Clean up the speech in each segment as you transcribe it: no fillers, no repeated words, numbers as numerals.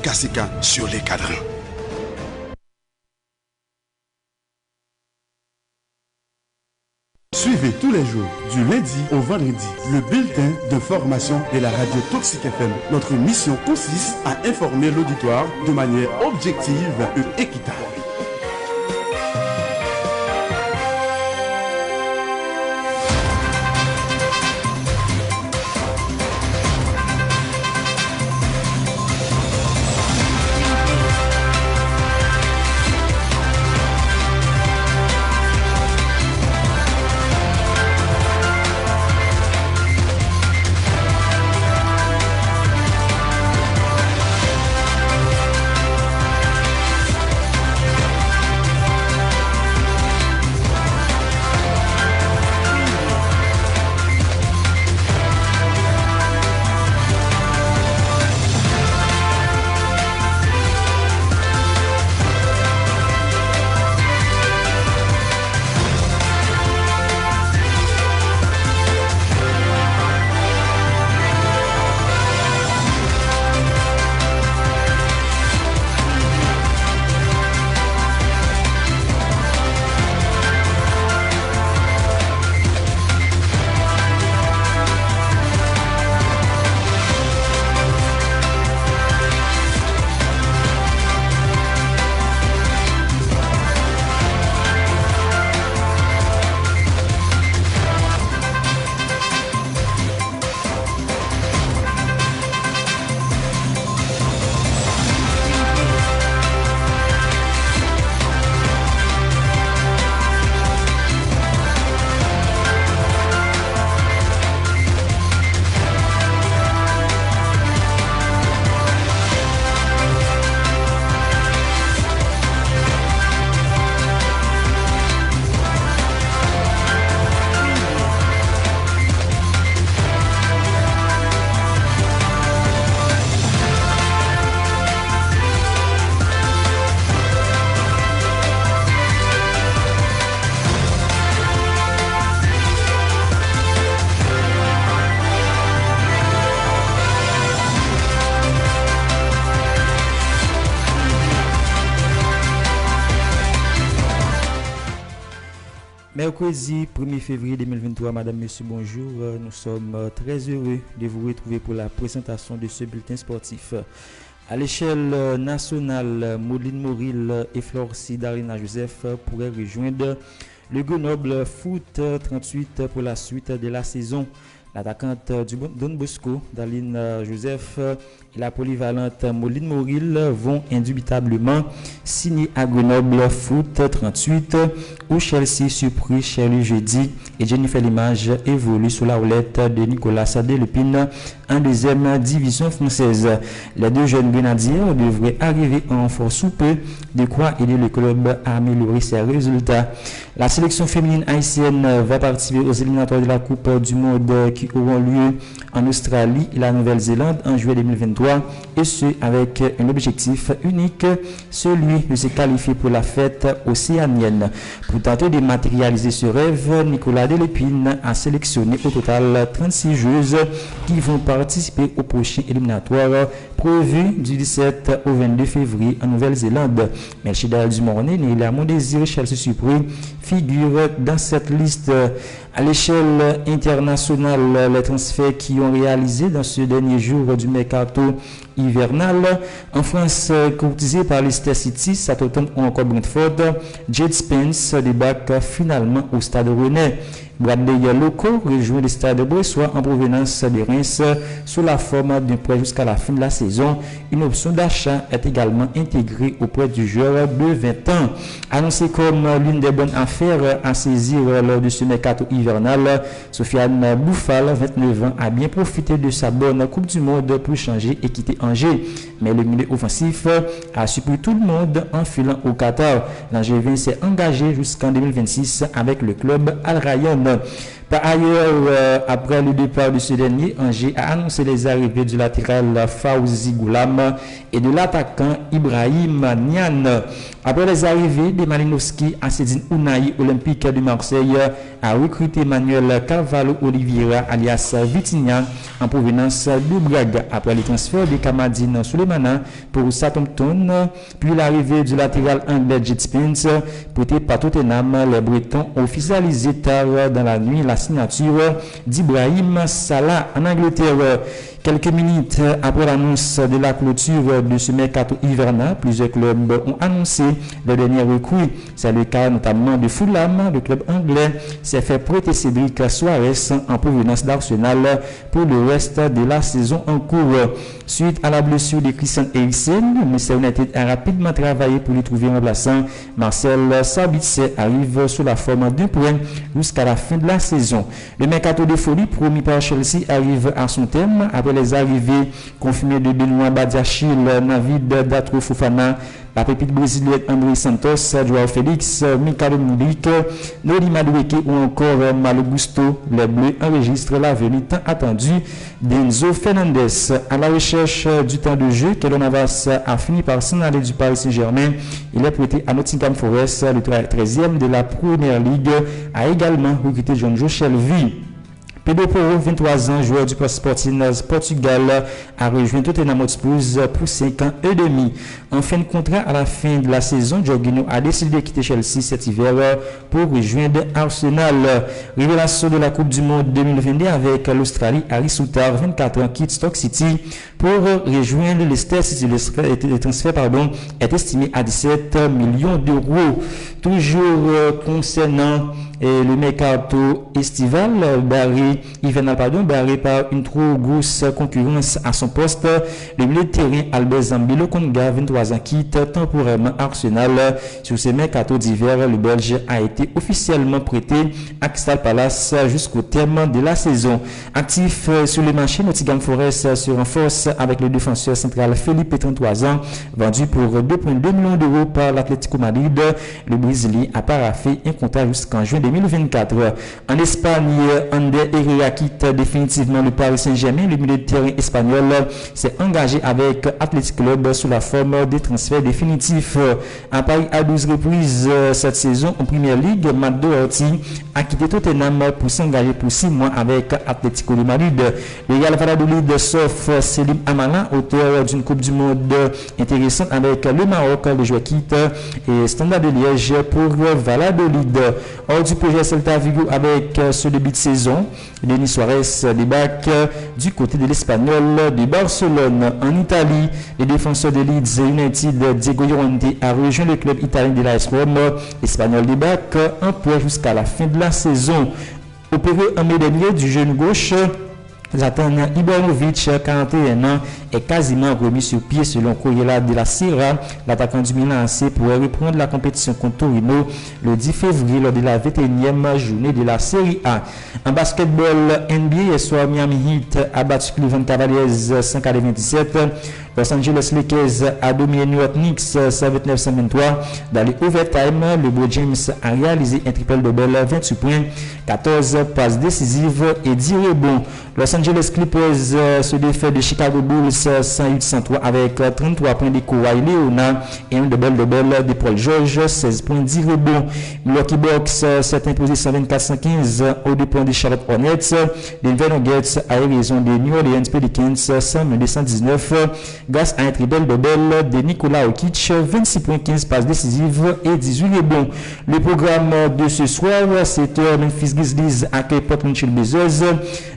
Kasika sur les cadrans. Suivez tous les jours, du lundi au vendredi, le bulletin de formation de la radio Toxic FM. Notre mission consiste à informer l'auditoire de manière objective et équitable. Mercredi 1er février 2023, Madame, Monsieur, bonjour. Nous sommes très heureux de vous retrouver pour la présentation de ce bulletin sportif. À l'échelle nationale, Moline Moril et Florcy Darina Joseph pourraient rejoindre le Grenoble Foot 38 pour la suite de la saison. L'attaquante du Don Bosco, Daline Joseph, et la polyvalente Moline Moril vont indubitablement signer à Grenoble Foot 38, où Chelsea surpris Shirley jeudi et Jennifer Limage évolue sous la roulette de Nicolas Sadelepine en deuxième division française. Les deux jeunes grenadiers devraient arriver en force sous peu, de quoi aider le club à améliorer ses résultats. La sélection féminine haïtienne va participer aux éliminatoires de la Coupe du Monde qui auront lieu en Australie et la Nouvelle-Zélande en juillet 2023, et ce avec un objectif unique, celui de se qualifier pour la fête océanienne. Pour tenter de matérialiser ce rêve, Nicolas Delépine a sélectionné au total 36 joueuses qui vont participer au prochain éliminatoire prévu du 17 au 22 février en Nouvelle-Zélande. Melchidal Dumorné et la Mondésir Chelsea Surpris figurent dans cette liste. À l'échelle internationale, les transferts qui ont réalisé dans ce dernier jour du mercato hivernal en France, courtisé par Leicester City, Southampton ou encore Brentford, Jade Spence débarque finalement au Stade Rennais. Bradley Loco rejoint le Stade Bressois en provenance de Reims sous la forme d'un prêt jusqu'à la fin de la saison. Une option d'achat est également intégrée auprès du joueur de 20 ans. Annoncé comme l'une des bonnes affaires à saisir lors de ce mercato hivernal, Sofiane Bouffal, 29 ans, a bien profité de sa bonne Coupe du Monde pour changer et quitter Angers. Mais le milieu offensif a surpris tout le monde en filant au Qatar. L'Angevin s'est engagé jusqu'en 2026 avec le club Al Rayyan. Par ailleurs, après le départ de ce dernier, Angers a annoncé les arrivées du latéral Fawzi Goulam et de l'attaquant Ibrahim Niane. Après les arrivées de Malinowski, Assedine Ounaï, Olympique de Marseille, a recruté Manuel Carvalho Oliveira alias Vitinha en provenance de Braga. Après le transfert de Kamadine Souleymana pour Southampton, puis l'arrivée du latéral anglais Jet Spence prêté par Tottenham, les Bretons ont officialisé tard dans la nuit la signature d'Ibrahim Salah en Angleterre. Quelques minutes après l'annonce de la clôture de ce mercato hivernal, plusieurs clubs ont annoncé les derniers recrues. C'est le cas notamment de Fulham, le club anglais s'est fait prêter Cédric Soares en provenance d'Arsenal pour le reste de la saison en cours. Suite à la blessure de Christian Eriksen, Manchester United a rapidement travaillé pour lui trouver un remplaçant. Marcel Sabitzer arrive sous la forme d'un point jusqu'à la fin de la saison. Le mercato de folie promis par Chelsea arrive à son terme après les arrivées confirmées de Benoît Badiachil, Navid Datro Fofana, la pépite brésilienne André Santos, Joao Félix, Mikhailo Mudryk, Noli Madueke ou encore Malo Gusto. Les Bleus enregistrent la venue tant attendue d'Enzo Fernandez. À la recherche du temps de jeu, Keylor Navas a fini par s'en aller du Paris Saint-Germain. Il est prêté à Nottingham Forest. Le 13e de la Première Ligue a également recruté Jonjo Shelvey. Pedro Porro, 23 ans, joueur du Sporting Portugal, a rejoint Tottenham Hotspur pour 5 ans et demi. En fin de contrat, à la fin de la saison, Jorginho a décidé de quitter Chelsea cet hiver pour rejoindre Arsenal. Révélation de la Coupe du Monde 2022 avec l'Australie, Harry Souttar, 24 ans, quitte Stoke City pour rejoindre Leicester City. Le transfert est estimé à 17 millions d'euros. Toujours concernant le mercato estival, barré par une trop grosse concurrence à son poste, le milieu de terrain Albert Zambilo Konga, 23 ans, quitte temporairement Arsenal. Sur ce mercato d'hiver, le Belge a été officiellement prêté à Crystal Palace jusqu'au terme de la saison. Actif sur le marché, Nottingham Forest se renforce avec le défenseur central Felipe, 33 ans, vendu pour 2,2 millions d'euros par l'Atlético Madrid. Le Brésilien a paraphé un contrat jusqu'en juin 2024. En Espagne, Ander Herrera quitte définitivement le Paris Saint-Germain. Le milieu de terrain espagnol s'est engagé avec Athletic Club sous la forme des transferts définitifs. À Paris à 12 reprises cette saison en Première Ligue, Matt Doherty a quitté Tottenham pour s'engager pour 6 mois avec Atlético de Madrid. Le Real Valladolid sauf Selim Amala, auteur d'une Coupe du Monde intéressante avec le Maroc. Le joueur quitte et Standard de Liège pour Valladolid. Hors du projet Celta Vigo avec ce début de saison, Denis Suarez débarque du côté de l'Espagnol de Barcelone. En Italie, les défenseurs de Leeds United, Diego Llorente, a rejoint le club italien de l'AS Rome. L'Espagnol débarque en poids jusqu'à la fin de la saison. Opéré en mai dernier du genou gauche, Zlatan Ibrahimovic, 41 ans, est quasiment remis sur pied selon Corriere della Sera. L'attaquant du Milan AC pourrait reprendre la compétition contre Torino le 10 février lors de la 21e journée de la Serie A. En basketball NBA, hier soir, Miami Heat a battu Cleveland Cavaliers 127. Los Angeles Lakers a dominé New York Knicks 129-123. Dans les overtime, LeBron James a réalisé un triple-double, 28 points, 14 passes décisives et 10 rebonds. Los Angeles Clippers se défait de Chicago Bulls 108-103 avec 33 points de Kawhi Leonard et un double-double de Paul George, 16 points, 10 rebonds. Milwaukee Bucks s'est imposé 124-115 aux 2 points de Charlotte Hornets. Denver Nuggets a eu raison des New Orleans Pelicans 119 grâce à un triple-double de Nikola Jokic, 26 points, 15 passes décisives et 18 rebonds. Le programme de ce soir, 7h, Memphis Grizzlies accueille Portland Trail Blazers.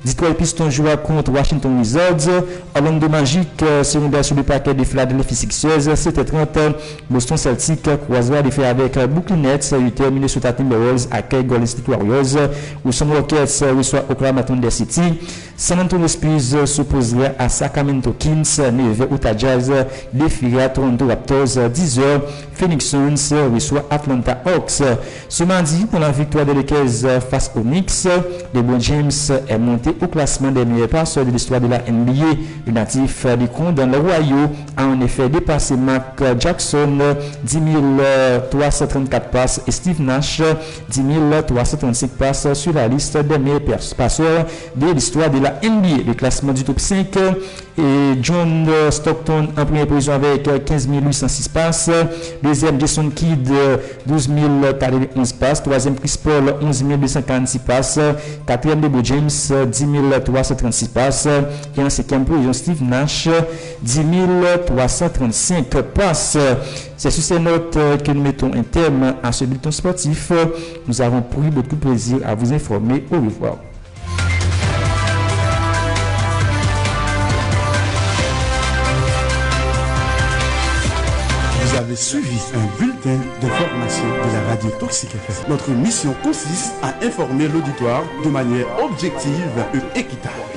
Detroit Pistons jouera contre Washington Wizards. Orlando Magic secondaire sur le paquet de Philadelphia Sixers. 7h30, Boston Celtics croisera les faits avec Brooklyn Nets. 8h, Minnesota Timberwolves accueille Golden State Warriors. Houston Rockets reçoit Oklahoma Thunder City. San Antonio Spurs s'opposera à Sacramento Kings. 9h, Utah Jazz défiera Toronto Raptors 10h. Phoenix Suns reçoit Atlanta Hawks. Ce mardi, pour la victoire des Lakers face aux Knicks, LeBron James est monté au classement des meilleurs passeurs de l'histoire de la NBA. Le natif du compte dans le Royaume a en effet dépassé Mark Jackson, 10 334 passes, et Steve Nash, 10 335 passes sur la liste des meilleurs passeurs de l'histoire de la NBA. Le classement du top 5 et John Stockton en première position avec 15 806 passes. Deuxième, Jason Kidd, 12 011 passes. Troisième, Chris Paul, 11 246 passes. Quatrième, LeBron James, 10 336 passes. Et en cinquième position, Steve Nash, 10 335 passes. C'est sur ces notes que nous mettons un terme à ce bulletin sportif. Nous avons pris beaucoup de plaisir à vous informer. Au revoir. Vous avez suivi un bulletin d'information de la radio Toxic FM. Notre mission consiste à informer l'auditoire de manière objective et équitable.